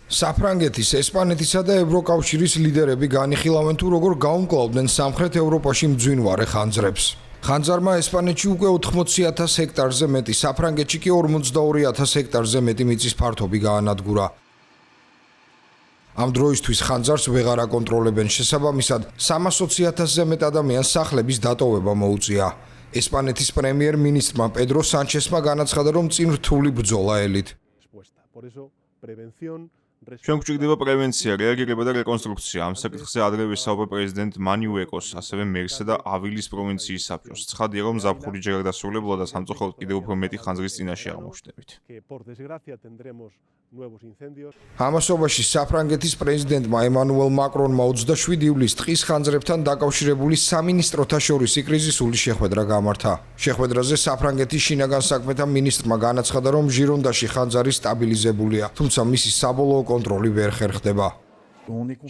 საფრანგეთის, ესპანეთისა და ევროკავშირის ლიდერები განიხილავენ თუ როგორ გაუმკლავდნენ სამხრეთ ევროპაში მძვინვარე ხანძრებს. ხანძარმა ესპანეთში უკვე 80,000 ჰექტარზე მეტი, საფრანგეთში კი 42,000 ჰექტარზე მეტი მიწის ფართობი გაანადგურა. ამ დროისთვის ხანძარს ვეღარ აკონტროლებენ, შესაბამისად 320,000-ზე მეტ ადამიანს სახლების დატოვება მოუწია. ესპანეთის პრემიერ-მინისტრმა პედრო სანჩესმა განაცხადა, რომ წინ რთული ბრძოლა ელით. ჩვენ გვჭირდება პრევენცია, რეაგირება და რეკონსტრუქცია. ამ საკითხზე ადრე ვისაუბრე პრეზიდენტ მანიუეკოს, ასევე მერსა და ავილის პროვინციის საბჭოს. ცხადია, რომ ზაფხული ჯერ არ დასრულებულა და სამწუხაროდ კიდევ უფრო მეტი ხანძრის წინაშე აღმოჩნდებით. ამასობაში საფრანგეთის პრეზიდენტმა ემანუელ მაკრონმა 27 ივლისს ტყის ხანძრებთან დაკავშირებული სამინისტროთა შორის კრიზისული შეხვედრა გამართა. შეხვედრაზე საფრანგეთის შინაგან საქმეთა მინისტრმა განაცხადა, რომ ჟირონდაში ხანძარი სტაბილიზებულია, თუმცა მისი საბოლოო კონტროლი ვერ ხერხდება.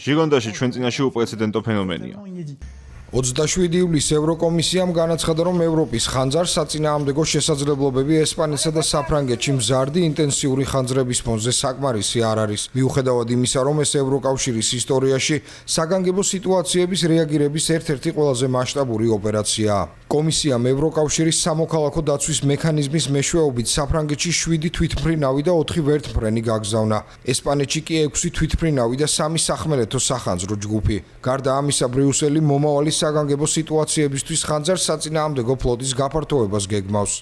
ჟირონდაში ჩვენ წინაშე უპრეცედენტო ფენომენია. 27 ივლისს ევროკომისიამ განაცხადა, რომ ევროპის ხანძარს საწინააღმდეგო შესაძლებლობები ესპანეთსა და საფრანგეთში მზარდი ინტენსიური ხანძრების ფონზე საკმარისი არ არის. მიუხედავად იმისა, რომ ეს ევროკავშირის ისტორიაში საგანგებო სიტუაციების რეაგირების ერთ-ერთი ყველაზე მასშტაბური ოპერაციაა. კომისიამ ევროკავშირის სამოქალაქო დაცვის მექანიზმის მეშვეობით საფრანგეთში 7 თვითმფრინავი და 4 ვერტმფრენი გაგზავნა. ესპანეთში კი 6 თვითმფრინავი და 3 სახმელეთო სახანძრო ჯგუფი. გარდა ამისა, ბრიუსელი მომავალი საგანგებო სიტუაციებისთვის ხანძარს საწინააღმდეგო ფლოტის გაფართოებას გეგმავს.